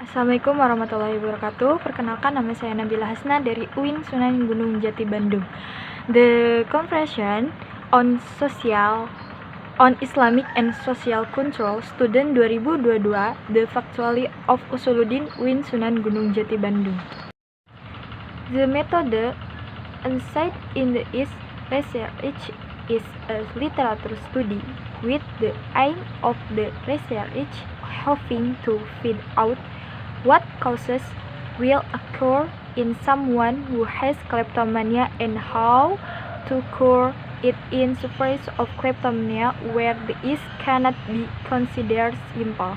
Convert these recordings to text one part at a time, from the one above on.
Assalamualaikum warahmatullahi wabarakatuh. Perkenalkan, nama saya Nabila Hasna dari UIN Sunan Gunung Jati Bandung. The Conference on Islamic and Social Control Student 2022, The Factually of Usuluddin UIN Sunan Gunung Jati Bandung. The method inside in the is research is a literature study with the aim of the research hoping to find out what causes will occur in someone who has kleptomania and how to cure it in sufferers of kleptomania where this cannot be considered simple.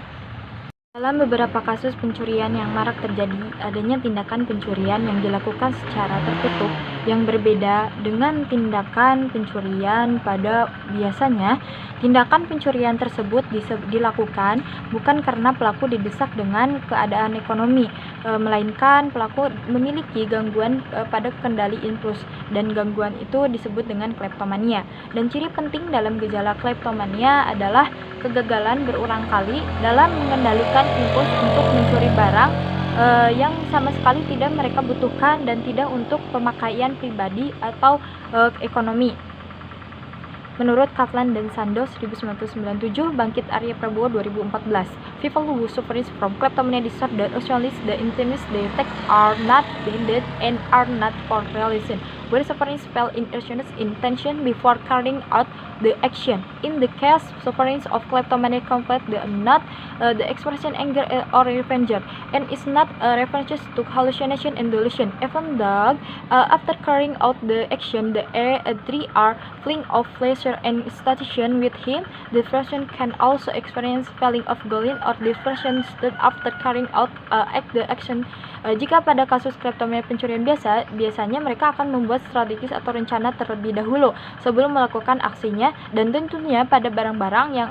Dalam beberapa kasus pencurian yang marak terjadi, adanya tindakan pencurian yang dilakukan secara tertutup yang berbeda dengan tindakan pencurian pada biasanya. Tindakan pencurian tersebut dilakukan bukan karena pelaku didesak dengan keadaan ekonomi, melainkan pelaku memiliki gangguan pada kendali impuls, dan gangguan itu disebut dengan kleptomania. Dan ciri penting dalam gejala kleptomania adalah kegagalan berulang kali dalam mengendalikan impuls untuk mencuri barang yang sama sekali tidak mereka butuhkan dan tidak untuk pemakaian pribadi atau ekonomi. Menurut Kaplan dan Sandoz 1997, Bangkit Arya Prabowo 2014, people who suffer from kleptomania disorder usually the intentions they take are not blinded and are not for realization, where suffering fell in earnest intention before carrying out the action. In the case sufferings of kleptomania conflict not the expression anger or revenge, and is not a reference to hallucination and delusion. Even though after carrying out the action, the three are feeling of pleasure and satisfaction with him, the person can also experience feeling of guilt or depression after carrying out the action. Jika pada kasus kleptomania pencurian biasanya mereka akan membuat strategis atau rencana terlebih dahulu sebelum melakukan aksinya, dan tentunya pada barang-barang yang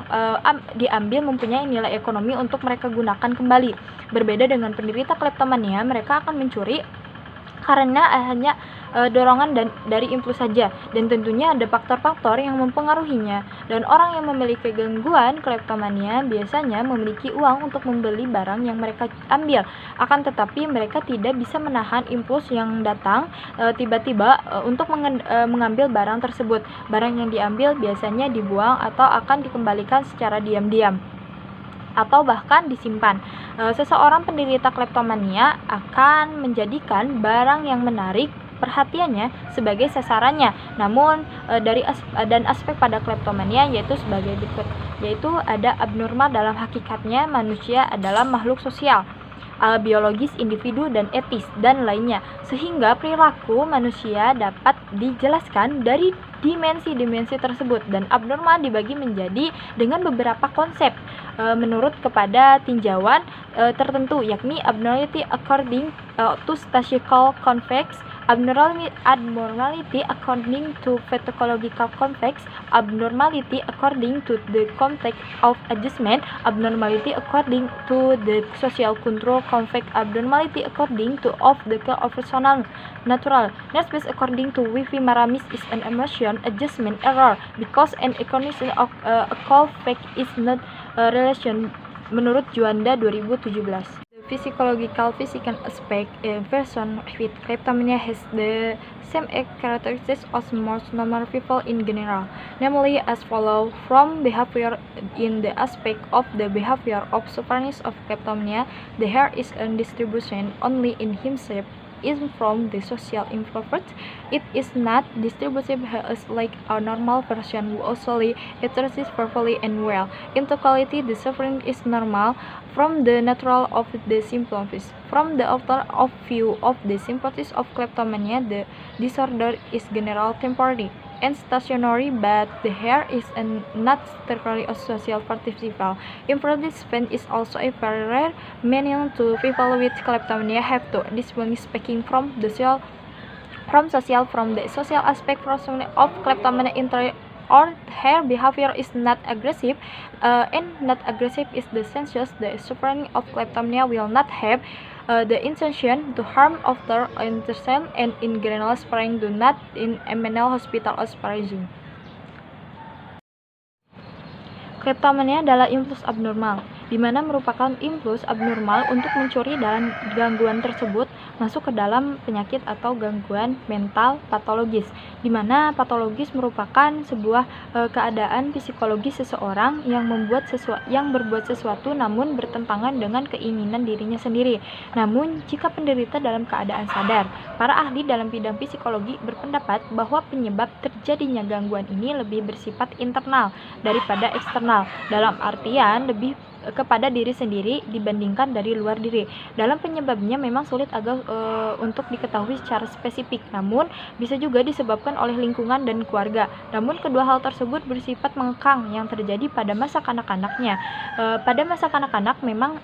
diambil mempunyai nilai ekonomi untuk mereka gunakan kembali. Berbeda dengan penderita kleptomania, mereka akan mencuri karena hanya dorongan dari impuls saja, dan tentunya ada faktor-faktor yang mempengaruhinya. Dan orang yang memiliki gangguan kleptomania biasanya memiliki uang untuk membeli barang yang mereka ambil, akan tetapi mereka tidak bisa menahan impuls yang datang tiba-tiba untuk mengambil barang tersebut. Barang yang diambil biasanya dibuang atau akan dikembalikan secara diam-diam atau bahkan disimpan. Seseorang penderita kleptomania akan menjadikan barang yang menarik perhatiannya sebagai sasarannya. Namun dan aspek pada kleptomania yaitu sebagai berikut, yaitu ada abnormal dalam hakikatnya manusia adalah makhluk sosial, biologis, individu, dan etis, dan lainnya, sehingga perilaku manusia dapat dijelaskan dari dimensi-dimensi tersebut. Dan abnormal dibagi menjadi dengan beberapa konsep menurut kepada tinjauan tertentu, yakni abnormality according to statistical context, abnormality according to pathological context, abnormality according to the context of adjustment, abnormality according to the social control context, abnormality according to of the personal natural nervous according to Wifi Maramis is an emotion adjustment error because an economist of a fact is not a relation, menurut Juanda 2017. Physical aspect, a person with kleptomania has the same characteristics as most normal people in general, namely as follows. From behavior, in the aspect of the behavior of sufferers of kleptomania, the hair is a distribution only in himself is from the social introvert. It is not distributive as like a normal person who also exercises properly and well. In totality, the suffering is normal from the natural of the symptoms. From the author of view of the symptoms of kleptomania, the disorder is general, temporary, and stationary, but the hair is not structurally or social participle. Improved span is also a very rare, meaning to people with kleptomania have to. This one is speaking from the social aspect of kleptomania or hair behavior is not aggressive, and not aggressive is the senses the suffering of kleptomania will not have the intention to harm after intercession, and in general sparing do not in a mental hospital or sparing. Kleptomania adalah impuls abnormal di mana merupakan impuls abnormal untuk mencuri, dan gangguan tersebut masuk ke dalam penyakit atau gangguan mental patologis, di mana patologis merupakan sebuah keadaan psikologis seseorang yang berbuat sesuatu namun bertentangan dengan keinginan dirinya sendiri. Namun, jika penderita dalam keadaan sadar, para ahli dalam bidang psikologi berpendapat bahwa penyebab terjadinya gangguan ini lebih bersifat internal daripada eksternal, dalam artian lebih kepada diri sendiri dibandingkan dari luar diri. Dalam penyebabnya memang sulit untuk diketahui secara spesifik, namun bisa juga disebabkan oleh lingkungan dan keluarga. Namun kedua hal tersebut bersifat mengekang yang terjadi pada masa kanak-kanaknya. Pada masa kanak-kanak memang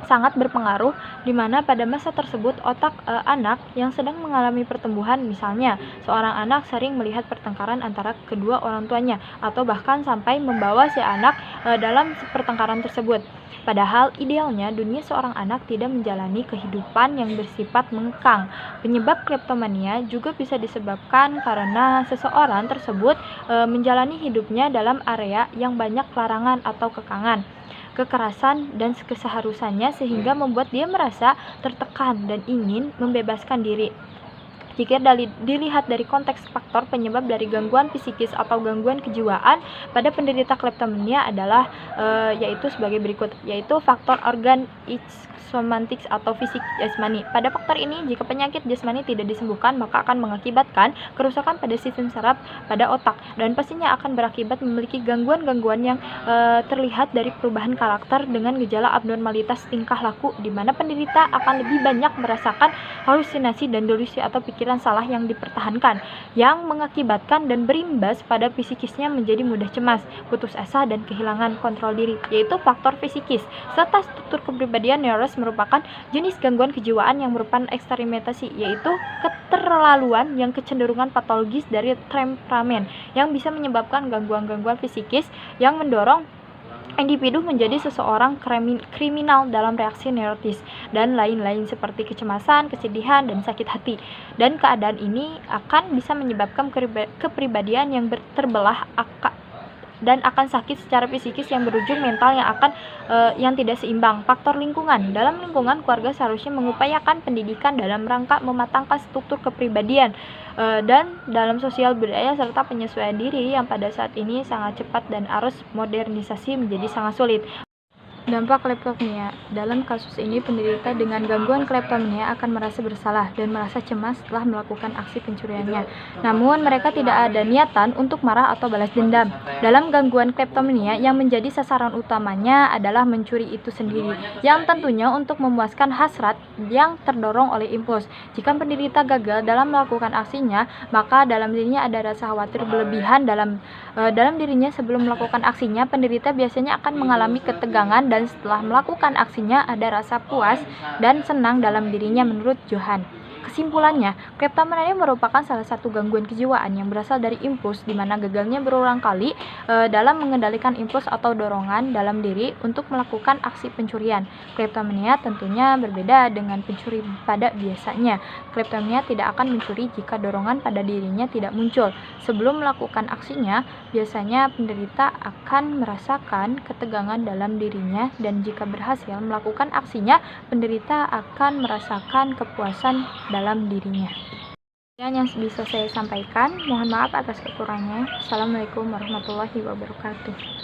sangat berpengaruh, di mana pada masa tersebut otak anak yang sedang mengalami pertumbuhan, misalnya seorang anak sering melihat pertengkaran antara kedua orang tuanya atau bahkan sampai membawa si anak dalam pertengkaran tersebut. Padahal idealnya dunia seorang anak tidak menjalani kehidupan yang bersifat mengekang. Penyebab kleptomania juga bisa disebabkan karena seseorang tersebut menjalani hidupnya dalam area yang banyak larangan atau kekerasan dan keseharusannya, sehingga membuat dia merasa tertekan dan ingin membebaskan diri. Jika dilihat dari konteks faktor penyebab dari gangguan psikis atau gangguan kejiwaan pada penderita kleptomania adalah yaitu sebagai berikut, yaitu faktor organ somatik atau fisik jasmani. Pada faktor ini, jika penyakit jasmani tidak disembuhkan, maka akan mengakibatkan kerusakan pada sistem saraf pada otak, dan pastinya akan berakibat memiliki gangguan-gangguan yang terlihat dari perubahan karakter dengan gejala abnormalitas tingkah laku, di mana penderita akan lebih banyak merasakan halusinasi dan delusi atau pikiran salah yang dipertahankan, yang mengakibatkan dan berimbas pada psikisnya menjadi mudah cemas, putus asa, dan kehilangan kontrol diri, yaitu faktor psikis. Serta struktur kepribadian neuros merupakan jenis gangguan kejiwaan yang merupakan ekstremitasi, yaitu keterlaluan yang kecenderungan patologis dari temperamen yang bisa menyebabkan gangguan-gangguan psikis yang mendorong individu menjadi seseorang kriminal dalam reaksi neurotis dan lain-lain seperti kecemasan, kesedihan, dan sakit hati. Dan keadaan ini akan bisa menyebabkan kepribadian yang terbelah dan akan sakit secara psikis yang berujung mental yang tidak seimbang. Faktor lingkungan. Dalam lingkungan, keluarga seharusnya mengupayakan pendidikan dalam rangka mematangkan struktur kepribadian dan dalam sosial budaya serta penyesuaian diri yang pada saat ini sangat cepat dan arus modernisasi menjadi sangat sulit. Dampak kleptomania. Dalam kasus ini, penderita dengan gangguan kleptomania akan merasa bersalah dan merasa cemas setelah melakukan aksi pencuriannya. Namun, mereka tidak ada niatan untuk marah atau balas dendam. Dalam gangguan kleptomania, yang menjadi sasaran utamanya adalah mencuri itu sendiri, yang tentunya untuk memuaskan hasrat yang terdorong oleh impuls. Jika penderita gagal dalam melakukan aksinya, maka dalam dirinya ada rasa khawatir berlebihan dalam dirinya sebelum melakukan aksinya. Penderita biasanya akan mengalami ketegangan, dan setelah melakukan aksinya ada rasa puas dan senang dalam dirinya, menurut Johan. Kesimpulannya, kleptomania merupakan salah satu gangguan kejiwaan yang berasal dari impuls, di mana gagalnya berulang kali dalam mengendalikan impuls atau dorongan dalam diri untuk melakukan aksi pencurian. Kleptomania tentunya berbeda dengan pencuri pada biasanya. Kleptomania tidak akan mencuri jika dorongan pada dirinya tidak muncul. Sebelum melakukan aksinya, biasanya penderita akan merasakan ketegangan dalam dirinya, dan jika berhasil melakukan aksinya, penderita akan merasakan kepuasan dalam dirinya. Yang bisa saya sampaikan, mohon maaf atas kekurangannya. Assalamualaikum warahmatullahi wabarakatuh.